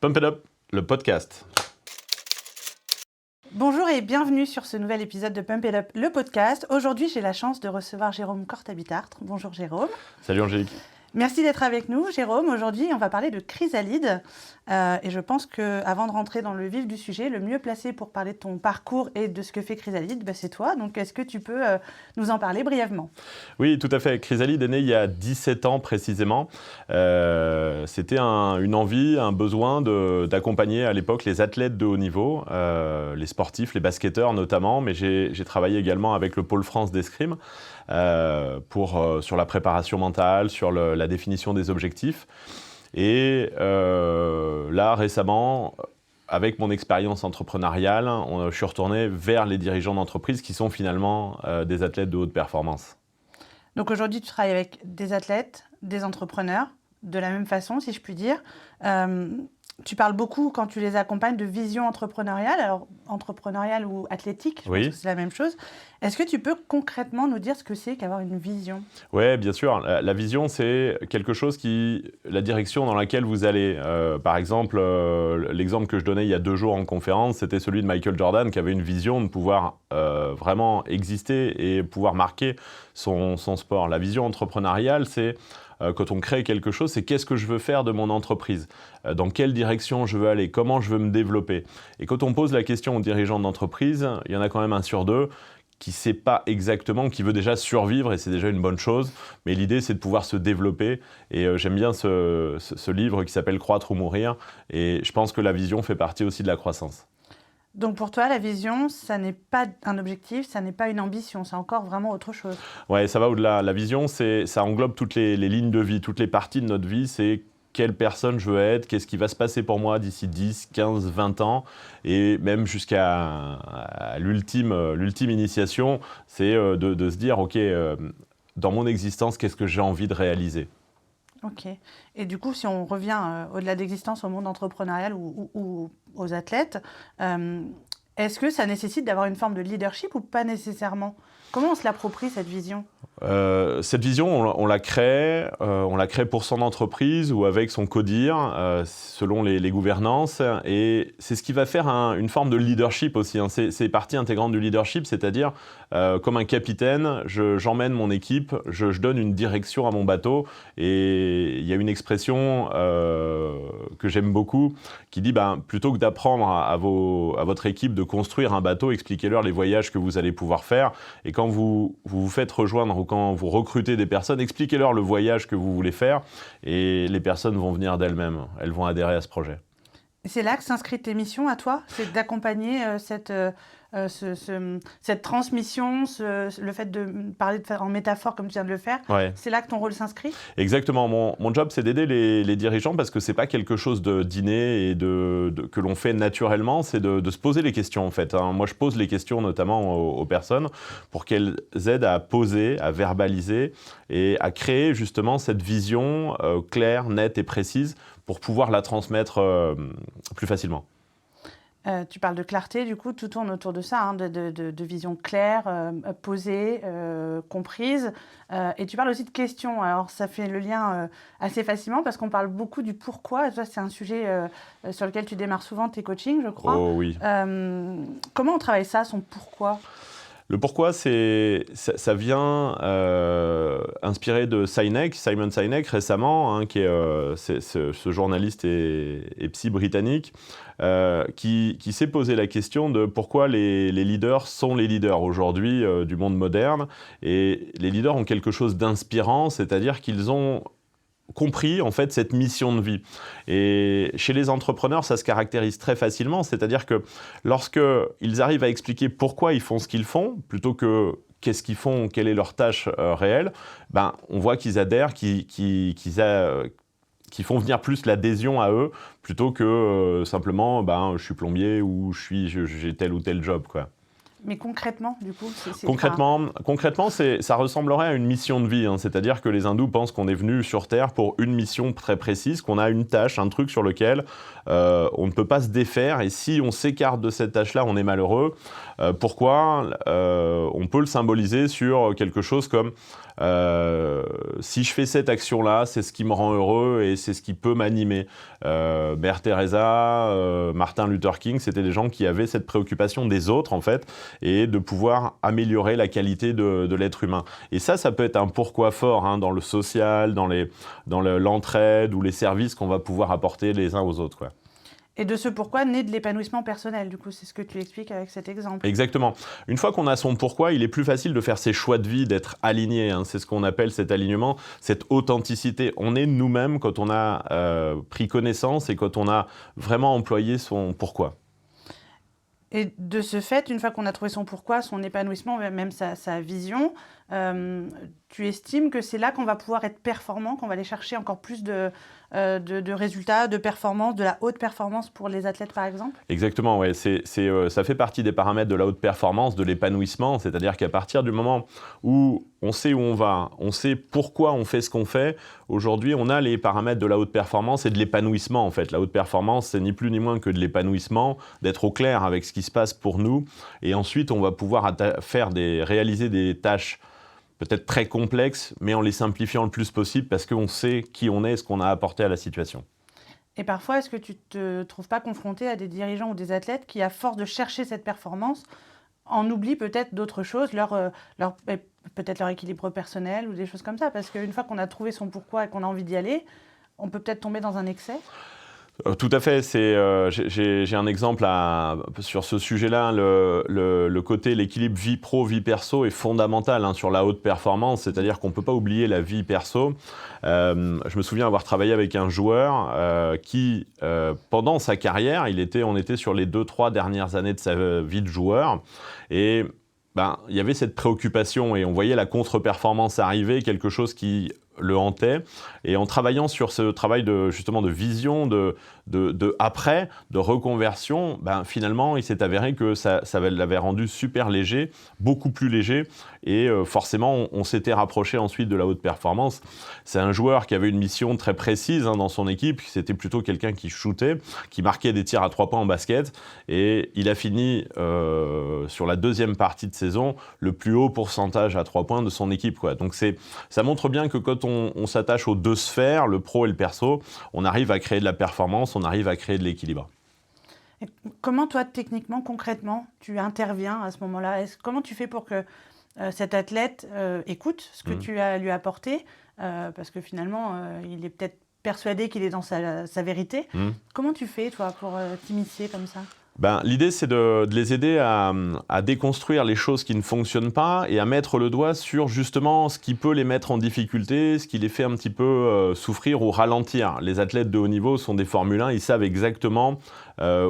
Pump It Up, le podcast. Bonjour et bienvenue sur ce nouvel épisode de Pump It Up, le podcast. Aujourd'hui, j'ai la chance de recevoir Jérôme Cortabitartre. Bonjour Jérôme. Salut Angélique. Merci d'être avec nous, Jérôme. Aujourd'hui, on va parler de Chrysalide. Et je pense qu'avant de rentrer dans le vif du sujet, le mieux placé pour parler de ton parcours et de ce que fait Chrysalide, c'est toi. Donc, est-ce que tu peux nous en parler brièvement ? Oui, tout à fait. Chrysalide est né il y a 17 ans précisément. C'était une envie, un besoin d'accompagner à l'époque les athlètes de haut niveau, les sportifs, les basketteurs notamment, mais j'ai travaillé également avec le Pôle France d'escrime sur la préparation mentale, sur la définition des objectifs. Et là, récemment, avec mon expérience entrepreneuriale, je suis retourné vers les dirigeants d'entreprise qui sont finalement des athlètes de haute performance. Donc aujourd'hui, tu travailles avec des athlètes, des entrepreneurs, de la même façon, si je puis dire. Tu parles beaucoup, quand tu les accompagnes, de vision entrepreneuriale, alors entrepreneuriale ou athlétique, je pense que c'est la même chose. Est-ce que tu peux concrètement nous dire ce que c'est qu'avoir une vision ? Oui, bien sûr. La vision, c'est quelque chose la direction dans laquelle vous allez. Par exemple, l'exemple que je donnais il y a 2 jours en conférence, c'était celui de Michael Jordan qui avait une vision de pouvoir vraiment exister et pouvoir marquer son sport. La vision entrepreneuriale, c'est quand on crée quelque chose, c'est qu'est-ce que je veux faire de mon entreprise, dans quelle direction je veux aller, comment je veux me développer. Et quand on pose la question aux dirigeants d'entreprise, il y en a quand même 1 sur 2 qui ne sait pas exactement, qui veut déjà survivre, et c'est déjà une bonne chose. Mais l'idée, c'est de pouvoir se développer. Et j'aime bien ce livre qui s'appelle « Croître ou mourir ». Et je pense que la vision fait partie aussi de la croissance. Donc pour toi, la vision, ça n'est pas un objectif, ça n'est pas une ambition, c'est encore vraiment autre chose. Ouais, ça va au-delà. La vision, ça englobe toutes les lignes de vie, toutes les parties de notre vie. C'est quelle personne je veux être, qu'est-ce qui va se passer pour moi d'ici 10, 15, 20 ans, et même jusqu'à l'ultime initiation, c'est de se dire, OK, dans mon existence, qu'est-ce que j'ai envie de réaliser ? Ok. Et du coup, si on revient au-delà d'existence au monde entrepreneurial ou aux athlètes, est-ce que ça nécessite d'avoir une forme de leadership ou pas nécessairement ? Comment on se l'approprie, cette vision ? Cette vision, on la crée pour son entreprise ou avec son codir, selon les gouvernances. Et c'est ce qui va faire une forme de leadership aussi. C'est partie intégrante du leadership, c'est-à-dire, comme un capitaine, j'emmène mon équipe, je donne une direction à mon bateau. Et il y a une expression que j'aime beaucoup qui dit, plutôt que d'apprendre à votre équipe de construire un bateau, expliquez-leur les voyages que vous allez pouvoir faire. Et quand vous faites rejoindre ou quand vous recrutez des personnes, expliquez-leur le voyage que vous voulez faire et les personnes vont venir d'elles-mêmes. Elles vont adhérer à ce projet. C'est là que s'inscrit tes missions à toi ? C'est d'accompagner cette transmission, le fait de parler en métaphore comme tu viens de le faire. Ouais. C'est là que ton rôle s'inscrit ? Exactement. Mon job, c'est d'aider les dirigeants parce que c'est pas quelque chose d'inné et que l'on fait naturellement, c'est de se poser les questions en fait. Moi, je pose les questions notamment aux personnes pour qu'elles aident à poser, à verbaliser et à créer justement cette vision claire, nette et précise pour pouvoir la transmettre plus facilement. Tu parles de clarté, du coup, tout tourne autour de ça, de vision claire, posée, comprise. Et tu parles aussi de questions. Alors, ça fait le lien assez facilement parce qu'on parle beaucoup du pourquoi. Et ça, c'est un sujet sur lequel tu démarres souvent tes coachings, je crois. Oh oui. Comment on travaille ça, son pourquoi ? Le pourquoi, ça vient inspiré de Simon Sinek récemment, qui est ce journaliste et psy britannique, qui s'est posé la question de pourquoi les leaders sont les leaders aujourd'hui du monde moderne. Et les leaders ont quelque chose d'inspirant, c'est-à-dire qu'ils ont compris en fait cette mission de vie. Et chez les entrepreneurs, ça se caractérise très facilement, c'est-à-dire que lorsqu'ils arrivent à expliquer pourquoi ils font ce qu'ils font, plutôt que qu'est-ce qu'ils font, quelle est leur tâche réelle, on voit qu'ils adhèrent, qu'ils font venir plus l'adhésion à eux, plutôt que simplement je suis plombier ou j'ai tel ou tel job, quoi. Mais concrètement, du coup, Concrètement, ça ressemblerait à une mission de vie, hein. C'est-à-dire que les hindous pensent qu'on est venu sur Terre pour une mission très précise, qu'on a une tâche, un truc sur lequel on ne peut pas se défaire, et si on s'écarte de cette tâche-là, on est malheureux. Pourquoi on peut le symboliser sur quelque chose comme si je fais cette action-là, c'est ce qui me rend heureux et c'est ce qui peut m'animer. Mère Teresa, Martin Luther King, c'était des gens qui avaient cette préoccupation des autres, en fait, et de pouvoir améliorer la qualité de l'être humain. Et ça peut être un pourquoi fort, hein, dans le social, dans l'entraide ou les services qu'on va pouvoir apporter les uns aux autres, quoi. Et de ce pourquoi naît de l'épanouissement personnel, du coup, c'est ce que tu expliques avec cet exemple. Exactement. Une fois qu'on a son pourquoi, il est plus facile de faire ses choix de vie, d'être aligné, hein. C'est ce qu'on appelle cet alignement, cette authenticité. On est nous-mêmes quand on a pris connaissance et quand on a vraiment employé son pourquoi. Et de ce fait, une fois qu'on a trouvé son pourquoi, son épanouissement, même sa vision, tu estimes que c'est là qu'on va pouvoir être performant, qu'on va aller chercher encore plus de résultats, de performance, de la haute performance pour les athlètes par exemple? Exactement, ouais. Ça fait partie des paramètres de la haute performance, de l'épanouissement, c'est-à-dire qu'à partir du moment où on sait où on va, on sait pourquoi on fait ce qu'on fait, aujourd'hui on a les paramètres de la haute performance et de l'épanouissement en fait. La haute performance, c'est ni plus ni moins que de l'épanouissement, d'être au clair avec ce qui se passe pour nous, et ensuite on va pouvoir réaliser des tâches peut-être très complexes, mais en les simplifiant le plus possible parce qu'on sait qui on est et ce qu'on a apporté à la situation. Et parfois, est-ce que tu ne te trouves pas confronté à des dirigeants ou des athlètes qui, à force de chercher cette performance, en oublient peut-être d'autres choses, peut-être leur équilibre personnel ou des choses comme ça? Parce qu'une fois qu'on a trouvé son pourquoi et qu'on a envie d'y aller, on peut peut-être tomber dans un excès? Tout à fait. J'ai un exemple sur ce sujet-là. Le côté, l'équilibre vie pro, vie perso est fondamental, hein, sur la haute performance. C'est-à-dire qu'on ne peut pas oublier la vie perso. Je me souviens avoir travaillé avec un joueur qui, pendant sa carrière, on était sur les 2-3 dernières années de sa vie de joueur. Et il y avait cette préoccupation et on voyait la contre-performance arriver, quelque chose qui le hantait. Et en travaillant sur ce travail justement de vision, de après, de reconversion, finalement, il s'est avéré que ça l'avait rendu super léger, beaucoup plus léger. Et forcément, on s'était rapproché ensuite de la haute performance. C'est un joueur qui avait une mission très précise, hein, dans son équipe. C'était plutôt quelqu'un qui shootait, qui marquait des tirs à 3 points en basket. Et il a fini sur la deuxième partie de saison le plus haut pourcentage à 3 points de son équipe, quoi. Donc ça montre bien que quand on s'attache aux deux sphères, le pro et le perso, on arrive à créer de la performance, on arrive à créer de l'équilibre. Et comment toi, techniquement, concrètement, tu interviens à ce moment-là? Comment tu fais pour que cet athlète écoute ce que tu as lui apporté, parce que finalement, il est peut-être persuadé qu'il est dans sa vérité. Comment tu fais, toi, pour t'initier comme ça? L'idée, c'est de les aider à déconstruire les choses qui ne fonctionnent pas et à mettre le doigt sur justement ce qui peut les mettre en difficulté, ce qui les fait un petit peu souffrir ou ralentir. Les athlètes de haut niveau sont des Formule 1, ils savent exactement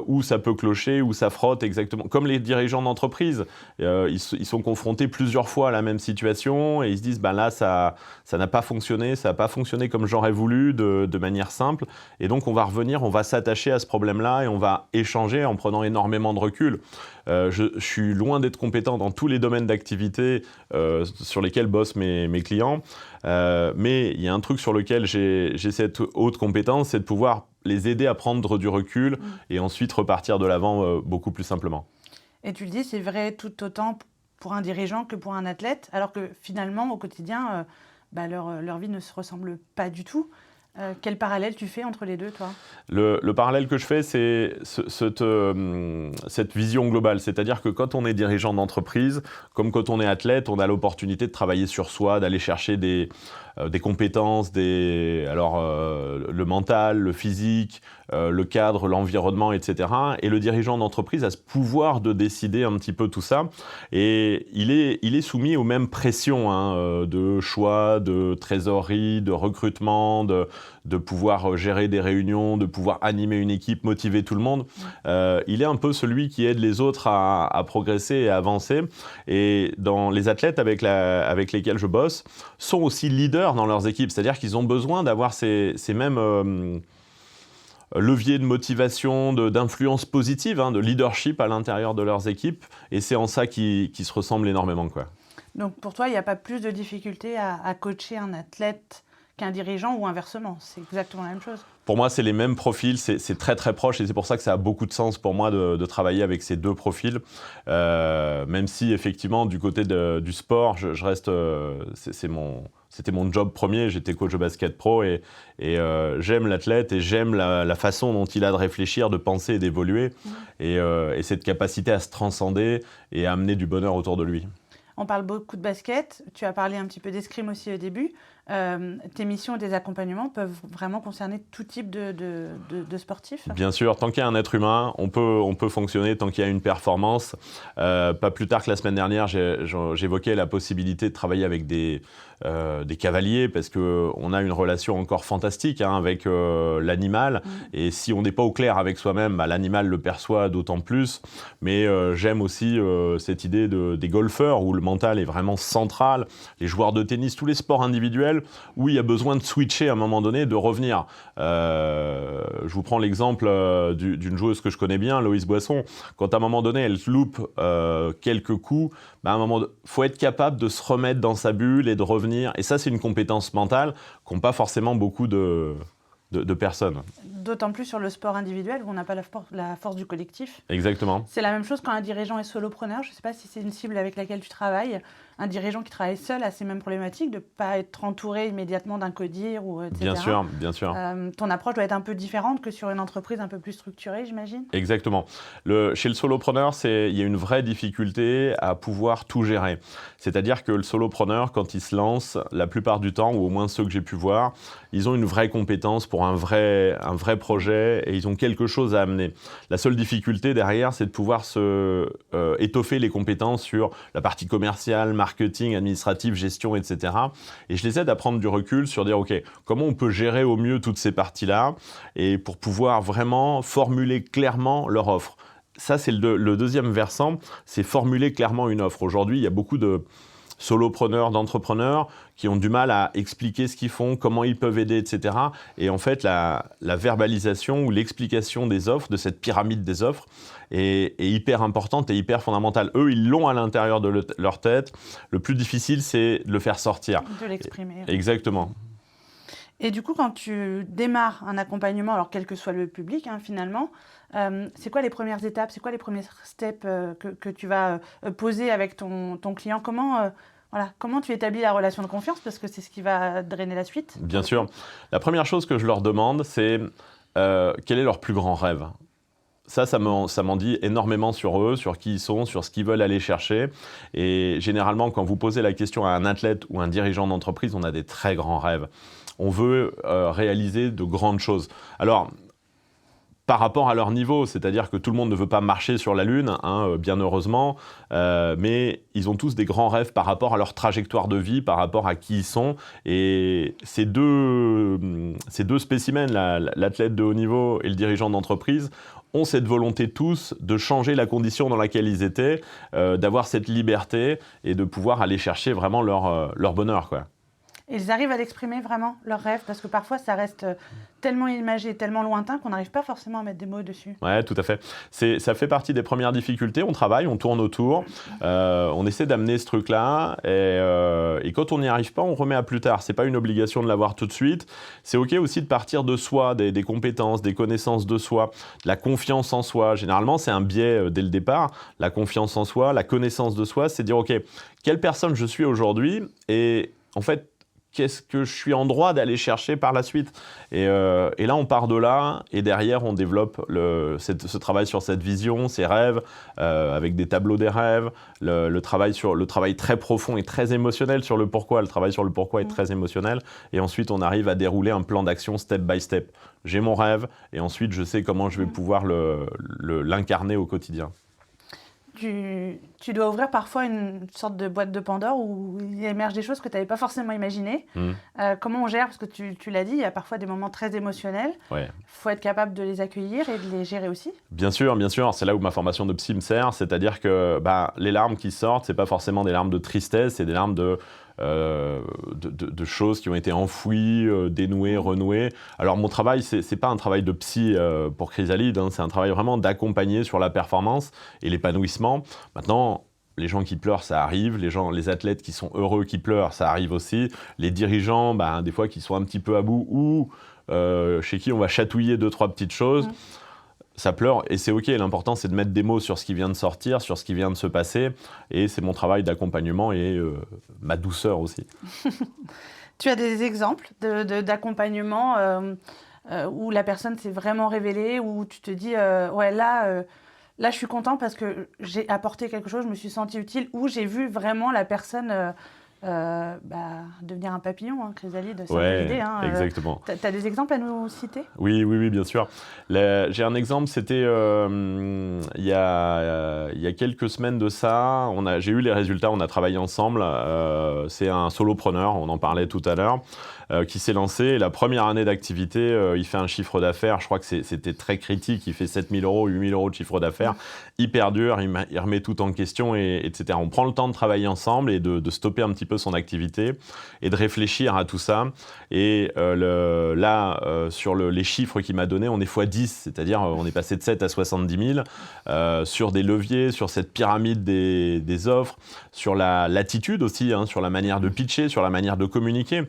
où ça peut clocher, où ça frotte exactement. Comme les dirigeants d'entreprise, ils sont confrontés plusieurs fois à la même situation et ils se disent là, ça n'a pas fonctionné, ça n'a pas fonctionné comme j'aurais voulu de manière simple. Et donc, on va revenir, on va s'attacher à ce problème-là et on va échanger en prenant énormément de recul. Je suis loin d'être compétent dans tous les domaines d'activité sur lesquels bossent mes clients, mais il y a un truc sur lequel j'ai cette haute compétence, c'est de pouvoir les aider à prendre du recul et ensuite repartir de l'avant beaucoup plus simplement. Et tu le dis, c'est vrai tout autant pour un dirigeant que pour un athlète, alors que finalement, au quotidien, leur vie ne se ressemble pas du tout. Quel parallèle tu fais entre les deux, toi? Le parallèle que je fais, c'est cette vision globale. C'est-à-dire que quand on est dirigeant d'entreprise, comme quand on est athlète, on a l'opportunité de travailler sur soi, d'aller chercher des compétences, le mental, le physique, le cadre, l'environnement, etc. Et le dirigeant d'entreprise a ce pouvoir de décider un petit peu tout ça. Et il est soumis aux mêmes pressions, hein, de choix, de trésorerie, de recrutement, de pouvoir gérer des réunions, de pouvoir animer une équipe, motiver tout le monde. Il est un peu celui qui aide les autres à progresser et à avancer. Et les athlètes avec lesquels je bosse sont aussi leaders dans leurs équipes. C'est-à-dire qu'ils ont besoin d'avoir ces mêmes levier de motivation, d'influence positive, de leadership à l'intérieur de leurs équipes. Et c'est en ça qu'ils se ressemblent énormément, quoi. Donc pour toi, il n'y a pas plus de difficulté à coacher un athlète qu'un dirigeant ou inversement? C'est exactement la même chose. Pour moi, c'est les mêmes profils, c'est très très proche et c'est pour ça que ça a beaucoup de sens pour moi de travailler avec ces deux profils. Même si effectivement, du côté du sport, je reste, c'était mon job premier, j'étais coach de basket pro et j'aime l'athlète et j'aime la façon dont il a de réfléchir, de penser et d'évoluer et cette capacité à se transcender et à amener du bonheur autour de lui. On parle beaucoup de basket, tu as parlé un petit peu d'escrime aussi au début. Tes missions et tes accompagnements peuvent vraiment concerner tout type de sportifs? Bien sûr, tant qu'il y a un être humain, on peut fonctionner tant qu'il y a une performance. Pas plus tard que la semaine dernière, j'évoquais la possibilité de travailler avec des cavaliers parce qu'on a une relation encore fantastique avec l'animal. Et si on n'est pas au clair avec soi-même, l'animal le perçoit d'autant plus. Mais j'aime aussi cette idée des golfeurs où le mental est vraiment central. Les joueurs de tennis, tous les sports individuels où il y a besoin de switcher à un moment donné, de revenir. Je vous prends l'exemple d'une joueuse que je connais bien, Loïse Boisson. Quand à un moment donné, elle loupe quelques coups, à un moment, faut être capable de se remettre dans sa bulle et de revenir. Et ça, c'est une compétence mentale qu'ont pas forcément beaucoup de personnes. D'autant plus sur le sport individuel où on n'a pas la force du collectif. Exactement. C'est la même chose quand un dirigeant est solopreneur. Je ne sais pas si c'est une cible avec laquelle tu travailles. Un dirigeant qui travaille seul a ces mêmes problématiques de ne pas être entouré immédiatement d'un codir ou etc. Bien sûr, bien sûr. Ton approche doit être un peu différente que sur une entreprise un peu plus structurée, j'imagine. Exactement. Chez le solopreneur, il y a une vraie difficulté à pouvoir tout gérer. C'est-à-dire que le solopreneur, quand il se lance, la plupart du temps, ou au moins ceux que j'ai pu voir, ils ont une vraie compétence pour un vrai projet et ils ont quelque chose à amener. La seule difficulté derrière, c'est de pouvoir étoffer les compétences sur la partie commerciale, marketing, administratif, gestion, etc. Et je les aide à prendre du recul sur dire, OK, comment on peut gérer au mieux toutes ces parties-là et pour pouvoir vraiment formuler clairement leur offre. Ça, c'est le deuxième versant, c'est formuler clairement une offre. Aujourd'hui, il y a beaucoup de solopreneurs, d'entrepreneurs qui ont du mal à expliquer ce qu'ils font, comment ils peuvent aider, etc. Et en fait, la verbalisation ou l'explication des offres, de cette pyramide des offres, est hyper importante et hyper fondamentale. Eux, ils l'ont à l'intérieur de leur tête. Le plus difficile, c'est de le faire sortir. De l'exprimer. Exactement. Et du coup, quand tu démarres un accompagnement, alors quel que soit le public, finalement, c'est quoi les premières étapes, c'est quoi les premiers steps que tu vas poser avec ton client? Comment tu établis la relation de confiance? Parce que c'est ce qui va drainer la suite. Bien sûr. La première chose que je leur demande, c'est quel est leur plus grand rêve? Ça m'en dit énormément sur eux, sur qui ils sont, sur ce qu'ils veulent aller chercher. Et généralement, quand vous posez la question à un athlète ou un dirigeant d'entreprise, on a des très grands rêves. On veut réaliser de grandes choses. Alors, par rapport à leur niveau, c'est-à-dire que tout le monde ne veut pas marcher sur la Lune, bien heureusement, mais ils ont tous des grands rêves par rapport à leur trajectoire de vie, par rapport à qui ils sont. Et ces deux spécimens, l'athlète de haut niveau et le dirigeant d'entreprise, ont cette volonté tous de changer la condition dans laquelle ils étaient, d'avoir cette liberté et de pouvoir aller chercher vraiment leur bonheur, quoi. Et ils arrivent à l'exprimer vraiment, leurs rêves, parce que parfois ça reste tellement imagé, tellement lointain qu'on n'arrive pas forcément à mettre des mots dessus. Ouais, tout à fait. Ça fait partie des premières difficultés. On travaille, on tourne autour, on essaie d'amener ce truc-là, et quand on n'y arrive pas, on remet à plus tard. C'est pas une obligation de l'avoir tout de suite. C'est OK aussi de partir de soi, des compétences, des connaissances de soi, de la confiance en soi. Généralement, c'est un biais dès le départ. La confiance en soi, la connaissance de soi, c'est dire OK, quelle personne je suis aujourd'hui et en fait, qu'est-ce que je suis en droit d'aller chercher par la suite. Et là, on part de là, et derrière, on développe ce travail sur cette vision, ces rêves, avec des tableaux des rêves, le travail très profond et très émotionnel sur le pourquoi. Le travail sur le pourquoi est très émotionnel. Et ensuite, on arrive à dérouler un plan d'action step by step. J'ai mon rêve, et ensuite, je sais comment je vais pouvoir l'incarner au quotidien. Tu tu dois ouvrir parfois une sorte de boîte de Pandore où il émerge des choses que tu n'avais pas forcément imaginées. Comment on gère? Parce que tu l'as dit, il y a parfois des moments très émotionnels. Ouais. Il faut être capable de les accueillir et de les gérer aussi. Bien sûr, c'est là où ma formation de psy me sert, c'est-à-dire que les larmes qui sortent, c'est pas forcément des larmes de tristesse, c'est des larmes de choses qui ont été enfouies, dénouées, renouées. Alors mon travail, c'est pas un travail de psy pour Chrysalide, hein, c'est un travail vraiment d'accompagner sur la performance et l'épanouissement. Maintenant, les gens qui pleurent, ça arrive. Les athlètes qui sont heureux, qui pleurent, ça arrive aussi. Les dirigeants, des fois, qui sont un petit peu à bout ou chez qui on va chatouiller 2-3 petites choses. Ça pleure et c'est OK. L'important, c'est de mettre des mots sur ce qui vient de sortir, sur ce qui vient de se passer. Et c'est mon travail d'accompagnement et ma douceur aussi. Tu as des exemples d'accompagnement où la personne s'est vraiment révélée, où tu te dis, ouais, là, je suis content parce que j'ai apporté quelque chose, je me suis sentie utile, ou j'ai vu vraiment la personne devenir un papillon, hein, Chrysalide, c'est un peu l'idée. Hein, exactement. Tu as des exemples à nous citer? Oui, bien sûr. J'ai un exemple, c'était il y a quelques semaines de ça, j'ai eu les résultats, on a travaillé ensemble. C'est un solopreneur, on en parlait tout à l'heure, qui s'est lancé. Et la première année d'activité, il fait un chiffre d'affaires, je crois que c'était très critique, il fait 7 000 €, 8 000 € de chiffre d'affaires, hyper dur, il remet tout en question, etc. On prend le temps de travailler ensemble et de stopper un petit peu son activité et de réfléchir à tout ça. Et sur les chiffres qu'il m'a donnés, on est x10, c'est-à-dire on est passé de 7 à 70 000 sur des leviers, sur cette pyramide des offres, sur la latitude aussi, hein, sur la manière de pitcher, sur la manière de communiquer.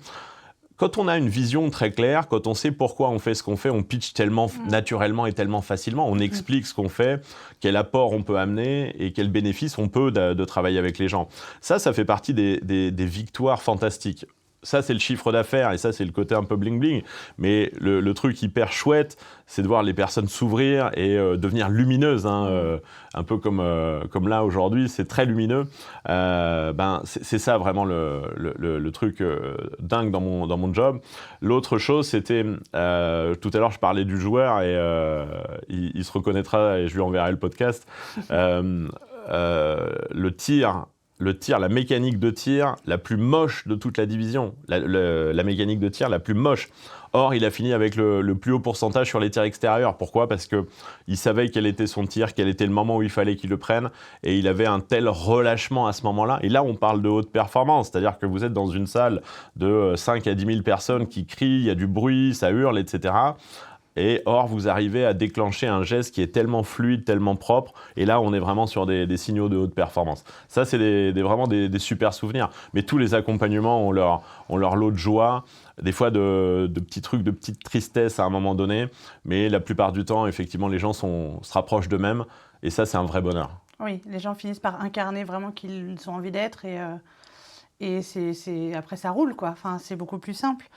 Quand on a une vision très claire, quand on sait pourquoi on fait ce qu'on fait, on pitch tellement naturellement et tellement facilement. On explique ce qu'on fait, quel apport on peut amener et quel bénéfice on peut de travailler avec les gens. Ça fait partie des victoires fantastiques. Ça, c'est le chiffre d'affaires et ça, c'est le côté un peu bling-bling. Mais le truc hyper chouette, c'est de voir les personnes s'ouvrir et devenir lumineuses. Hein, un peu comme là aujourd'hui, c'est très lumineux. C'est ça vraiment le truc dingue dans mon job. L'autre chose, c'était, tout à l'heure, je parlais du joueur et il se reconnaîtra et je lui enverrai le podcast. Le tir, la mécanique de tir la plus moche de toute la division, la mécanique de tir la plus moche. Or, il a fini avec le plus haut pourcentage sur les tirs extérieurs. Pourquoi? Parce qu'il savait quel était son tir, quel était le moment où il fallait qu'il le prenne, et il avait un tel relâchement à ce moment-là. Et là, on parle de haute performance, c'est-à-dire que vous êtes dans une salle de 5 à 10 000 personnes qui crient, il y a du bruit, ça hurle, etc. Et or, vous arrivez à déclencher un geste qui est tellement fluide, tellement propre. Et là, on est vraiment sur des signaux de haute performance. Ça, c'est vraiment des super souvenirs. Mais tous les accompagnements ont leur lot de joie, des fois de petits trucs, de petites tristesses à un moment donné. Mais la plupart du temps, effectivement, les gens se rapprochent d'eux-mêmes. Et ça, c'est un vrai bonheur. Oui, les gens finissent par incarner vraiment qui ils ont envie d'être. Et après, ça roule, quoi. Enfin, c'est beaucoup plus simple.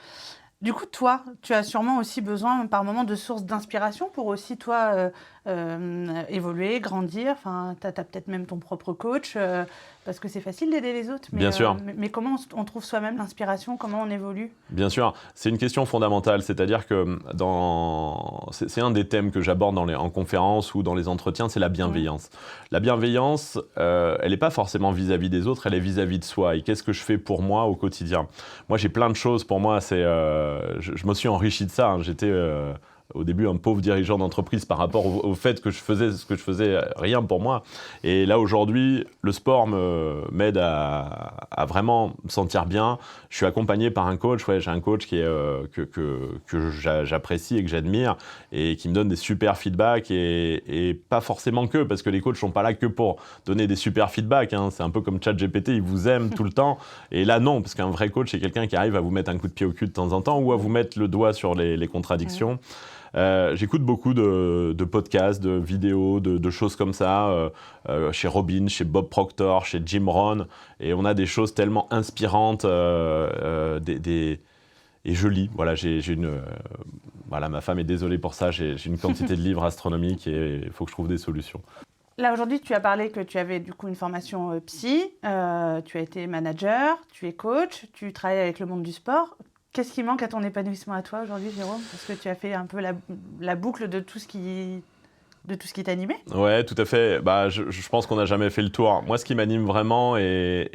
Du coup, toi, tu as sûrement aussi besoin par moment de sources d'inspiration pour aussi, toi, évoluer, grandir. Enfin, tu as peut-être même ton propre coach, parce que c'est facile d'aider les autres. Mais, Bien sûr. Mais comment on trouve soi-même l'inspiration? Comment on évolue? Bien sûr, c'est une question fondamentale. C'est-à-dire que c'est un des thèmes que j'aborde en conférence ou dans les entretiens, c'est la bienveillance. La bienveillance, elle n'est pas forcément vis-à-vis des autres, elle est vis-à-vis de soi. Et qu'est-ce que je fais pour moi au quotidien? Moi, j'ai plein de choses pour moi. Je me suis enrichi de ça. Hein. J'étais au début un pauvre dirigeant d'entreprise par rapport au fait que je faisais ce que je faisais rien pour moi. Et là, aujourd'hui, le sport m'aide à vraiment me sentir bien. Je suis accompagné par un coach. Ouais, j'ai un coach que j'apprécie et que j'admire et qui me donne des super feedbacks et pas forcément parce que les coachs sont pas là que pour donner des super feedbacks. Hein. C'est un peu comme ChatGPT, ils vous aiment tout le temps. Et là, non, parce qu'un vrai coach, c'est quelqu'un qui arrive à vous mettre un coup de pied au cul de temps en temps ou à vous mettre le doigt sur les contradictions. J'écoute beaucoup de podcasts, de vidéos, de choses comme ça, chez Robin, chez Bob Proctor, chez Jim Rohn, et on a des choses tellement inspirantes, et je lis. Voilà, voilà, ma femme est désolée pour ça, j'ai une quantité de livres astronomiques et il faut que je trouve des solutions. Là, aujourd'hui, tu as parlé que tu avais du coup une formation psy, tu as été manager, tu es coach, tu travailles avec le monde du sport. Qu'est-ce qui manque à ton épanouissement à toi aujourd'hui, Jérôme? Parce que tu as fait un peu la boucle de tout ce qui de tout ce qui t'animait. Ouais, tout à fait. Bah, je pense qu'on n'a jamais fait le tour. Moi, ce qui m'anime vraiment, et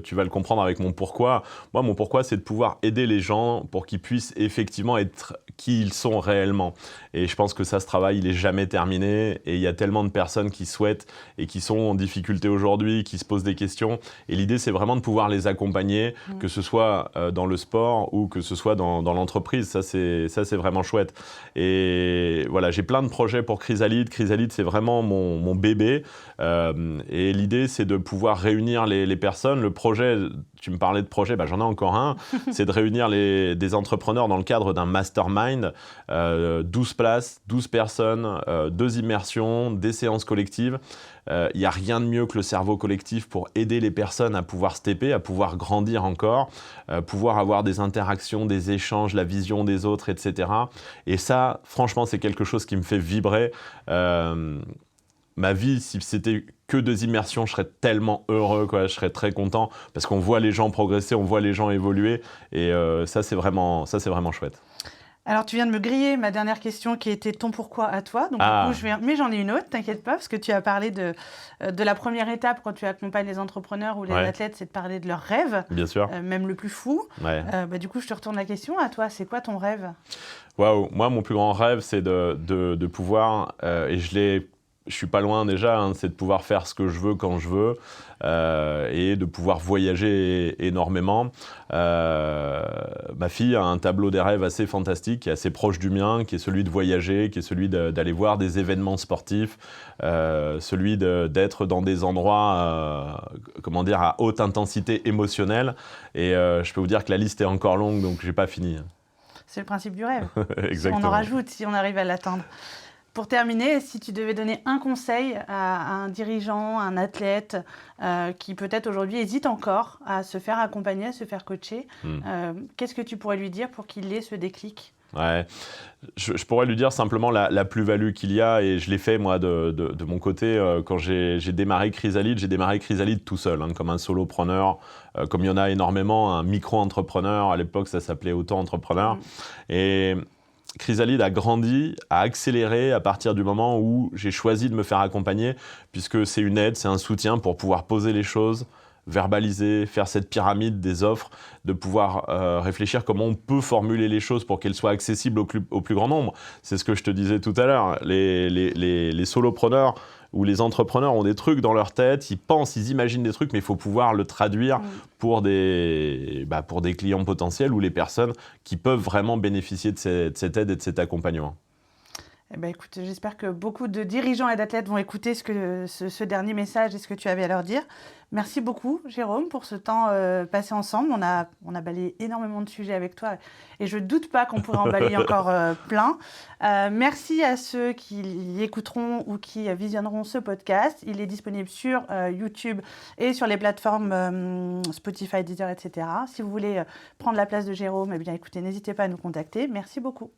tu vas le comprendre avec mon pourquoi, moi, mon pourquoi, c'est de pouvoir aider les gens pour qu'ils puissent effectivement être qui ils sont réellement. Et je pense que ça, ce travail, il n'est jamais terminé. Et il y a tellement de personnes qui souhaitent et qui sont en difficulté aujourd'hui, qui se posent des questions. Et l'idée, c'est vraiment de pouvoir les accompagner, que ce soit dans le sport ou que ce soit dans l'entreprise. Ça, c'est vraiment chouette. Et voilà, j'ai plein de projets pour Chrysalide. Chrysalide, c'est vraiment mon bébé. Et l'idée, c'est de pouvoir réunir les personnes. Le projet, tu me parlais de projet, bah, j'en ai encore un. C'est de réunir des entrepreneurs dans le cadre d'un mastermind. 12 places, 12 personnes, 2 immersions, des séances collectives. Il n'y a rien de mieux que le cerveau collectif pour aider les personnes à pouvoir stepper, à pouvoir grandir encore, pouvoir avoir des interactions, des échanges, la vision des autres, etc. Et ça, franchement, c'est quelque chose qui me fait vibrer. Ma vie, si c'était que 2 immersions, je serais tellement heureux, quoi. Je serais très content parce qu'on voit les gens progresser, on voit les gens évoluer. Et ça, c'est vraiment chouette. Alors, tu viens de me griller ma dernière question qui était ton pourquoi à toi. Donc, du coup, mais j'en ai une autre, t'inquiète pas, parce que tu as parlé de la première étape quand tu accompagnes les entrepreneurs ou les athlètes, c'est de parler de leurs rêves. Bien sûr. Même le plus fou. Ouais. Du coup, je te retourne la question à toi. C'est quoi ton rêve? Waouh, moi, mon plus grand rêve, c'est de pouvoir, et je suis pas loin déjà, hein, c'est de pouvoir faire ce que je veux quand je veux et de pouvoir voyager énormément. Ma fille a un tableau des rêves assez fantastique, qui est assez proche du mien, qui est celui de voyager, qui est celui d'aller voir des événements sportifs, celui d'être dans des endroits, à haute intensité émotionnelle. Et je peux vous dire que la liste est encore longue, donc j'ai pas fini. C'est le principe du rêve. Exactement. On en rajoute si on arrive à l'atteindre. Pour terminer, si tu devais donner un conseil à un dirigeant, un athlète qui peut-être aujourd'hui hésite encore à se faire accompagner, à se faire coacher, qu'est-ce que tu pourrais lui dire pour qu'il ait ce déclic? Ouais, je pourrais lui dire simplement la plus-value qu'il y a, et je l'ai fait moi de mon côté quand j'ai démarré Chrysalide. J'ai démarré Chrysalide tout seul, hein, comme un solopreneur, comme il y en a énormément, un micro-entrepreneur. À l'époque, ça s'appelait auto-entrepreneur. Et Chrysalide a grandi, a accéléré à partir du moment où j'ai choisi de me faire accompagner, puisque c'est une aide, c'est un soutien pour pouvoir poser les choses, verbaliser, faire cette pyramide des offres, de pouvoir réfléchir comment on peut formuler les choses pour qu'elles soient accessibles au plus grand nombre. C'est ce que je te disais tout à l'heure. Les solopreneurs ou les entrepreneurs ont des trucs dans leur tête, ils pensent, ils imaginent des trucs, mais il faut pouvoir le traduire pour des clients potentiels ou les personnes qui peuvent vraiment bénéficier de cette aide et de cet accompagnement. Eh ben, écoute, j'espère que beaucoup de dirigeants et d'athlètes vont écouter ce dernier message et ce que tu avais à leur dire. Merci beaucoup, Jérôme, pour ce temps passé ensemble. On a balayé énormément de sujets avec toi et je ne doute pas qu'on pourrait en balayer encore plein. Merci à ceux qui écouteront ou qui visionneront ce podcast. Il est disponible sur YouTube et sur les plateformes Spotify, Deezer, etc. Si vous voulez prendre la place de Jérôme, eh bien, écoutez, n'hésitez pas à nous contacter. Merci beaucoup.